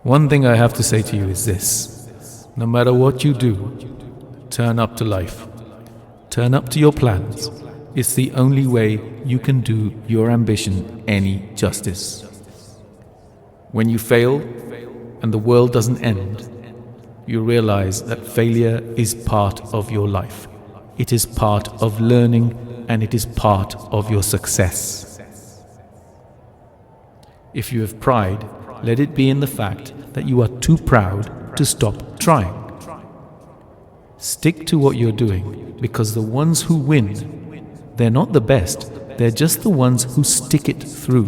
One thing I have to say to you is this: no matter what you do, turn up to life. Turn up to your plans. It's the only way you can do your ambition any justice. When you fail and the world doesn't end, you realize that failure is part of your life. It is part of learning, and it is part of your success. If you have pride, let it be in the fact that you are too proud to stop trying. Stick to what you're doing, because the ones who win, they're not the best, they're just the ones who stick it through,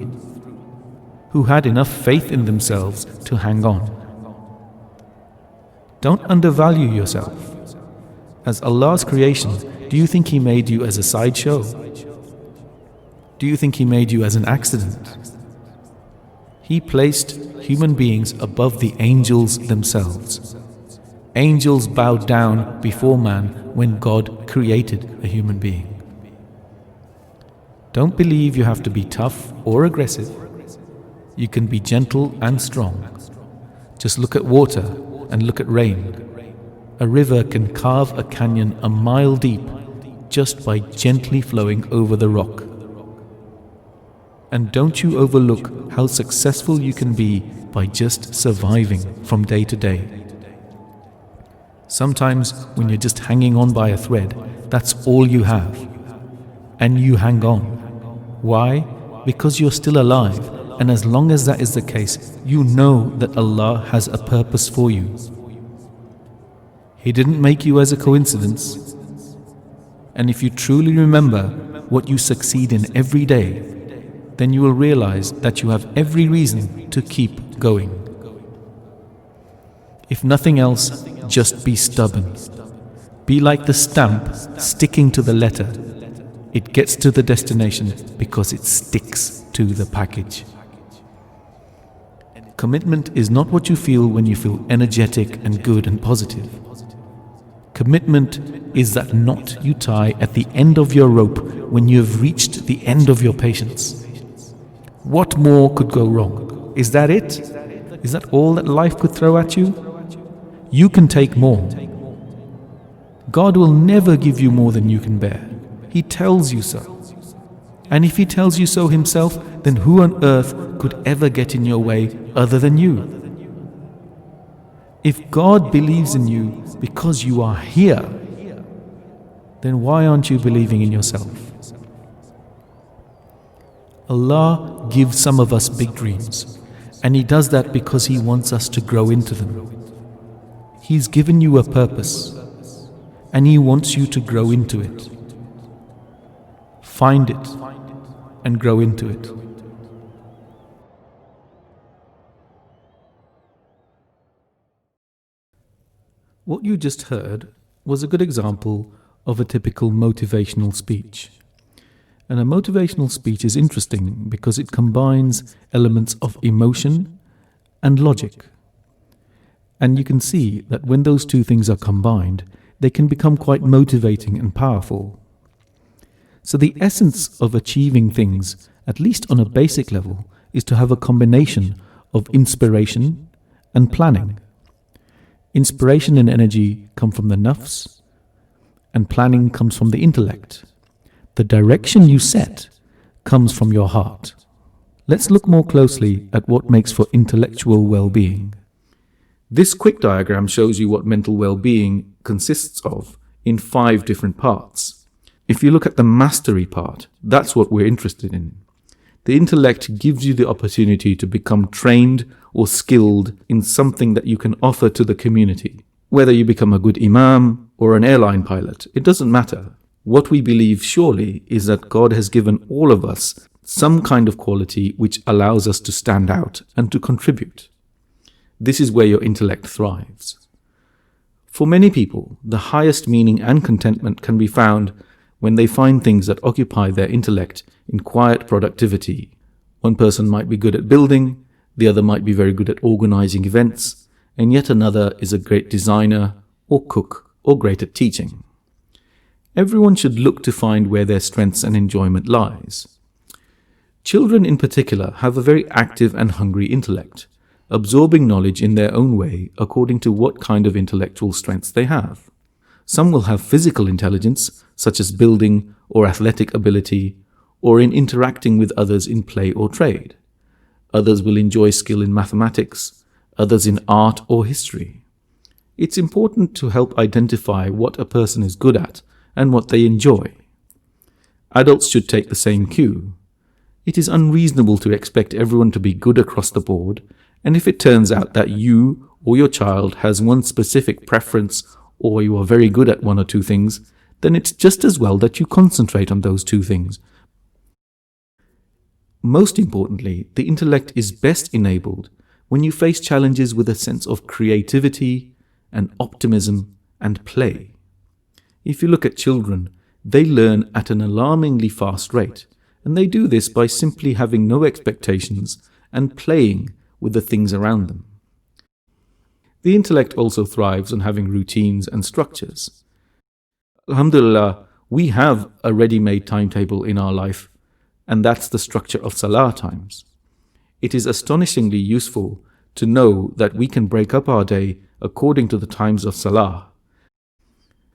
who had enough faith in themselves to hang on. Don't undervalue yourself. As Allah's creation, do you think He made you as a sideshow? Do you think He made you as an accident? He placed human beings above the angels themselves. Angels bowed down before man when God created a human being. Don't believe you have to be tough or aggressive. You can be gentle and strong. Just look at water and look at rain. A river can carve a canyon a mile deep just by gently flowing over the rock. And don't you overlook how successful you can be by just surviving from day to day. Sometimes when you're just hanging on by a thread, that's all you have. And you hang on. Why? Because you're still alive, and as long as that is the case, you know that Allah has a purpose for you. He didn't make you as a coincidence. And if you truly remember what you succeed in every day, then you will realize that you have every reason to keep going. If nothing else, just be stubborn. Be like the stamp sticking to the letter. It gets to the destination because it sticks to the package. Commitment is not what you feel when you feel energetic and good and positive. Commitment is that knot you tie at the end of your rope when you have reached the end of your patience. What more could go wrong? Is that it? Is that all that life could throw at you? You can take more. God will never give you more than you can bear. He tells you so. And if He tells you so Himself, then who on earth could ever get in your way other than you? If God believes in you because you are here, then why aren't you believing in yourself? Allah gives some of us big dreams, and He does that because He wants us to grow into them. He's given you a purpose, and He wants you to grow into it. Find it and grow into it. What you just heard was a good example of a typical motivational speech. And a motivational speech is interesting because it combines elements of emotion and logic. And you can see that when those two things are combined, they can become quite motivating and powerful. So the essence of achieving things, at least on a basic level, is to have a combination of inspiration and planning. Inspiration and energy come from the nafs, and planning comes from the intellect. The direction you set comes from your heart. Let's look more closely at what makes for intellectual well-being. This quick diagram shows you what mental well-being consists of in 5 different parts. If you look at the mastery part, that's what we're interested in. The intellect gives you the opportunity to become trained or skilled in something that you can offer to the community. Whether you become a good imam or an airline pilot, it doesn't matter. What we believe surely is that God has given all of us some kind of quality which allows us to stand out and to contribute. This is where your intellect thrives. For many people, the highest meaning and contentment can be found when they find things that occupy their intellect in quiet productivity. One person might be good at building, the other might be very good at organizing events, and yet another is a great designer or cook or great at teaching. Everyone should look to find where their strengths and enjoyment lies. Children in particular have a very active and hungry intellect, absorbing knowledge in their own way according to what kind of intellectual strengths they have. Some will have physical intelligence, such as building or athletic ability, or in interacting with others in play or trade. Others will enjoy skill in mathematics, others in art or history. It's important to help identify what a person is good at and what they enjoy. Adults should take the same cue. It is unreasonable to expect everyone to be good across the board, and if it turns out that you or your child has one specific preference or you are very good at one or two things, then it's just as well that you concentrate on those two things. Most importantly, the intellect is best enabled when you face challenges with a sense of creativity and optimism and play. If you look at children, they learn at an alarmingly fast rate, and they do this by simply having no expectations and playing with the things around them. The intellect also thrives on having routines and structures. Alhamdulillah, we have a ready-made timetable in our life, and that's the structure of Salah times. It is astonishingly useful to know that we can break up our day according to the times of Salah.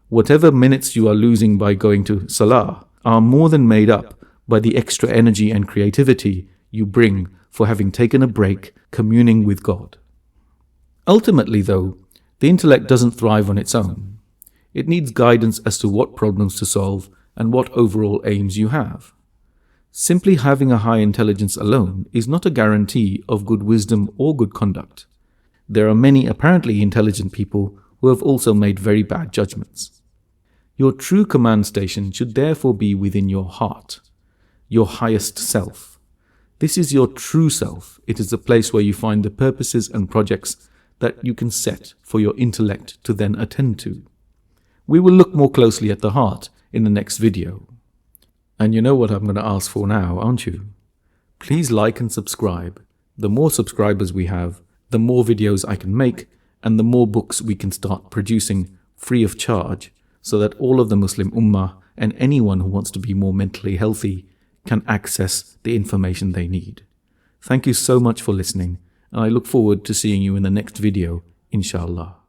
Whatever minutes you are losing by going to Salah are more than made up by the extra energy and creativity you bring for having taken a break communing with God. Ultimately, though, the intellect doesn't thrive on its own. It needs guidance as to what problems to solve and what overall aims you have. Simply having a high intelligence alone is not a guarantee of good wisdom or good conduct. There are many apparently intelligent people who have also made very bad judgments. Your true command station should therefore be within your heart, your highest self. This is your true self. It is the place where you find the purposes and projects that you can set for your intellect to then attend to. We will look more closely at the heart in the next video. And you know what I'm going to ask for now, aren't you? Please like and subscribe. The more subscribers we have, the more videos I can make, and the more books we can start producing free of charge, so that all of the Muslim Ummah and anyone who wants to be more mentally healthy can access the information they need. Thank you so much for listening, and I look forward to seeing you in the next video, inshallah.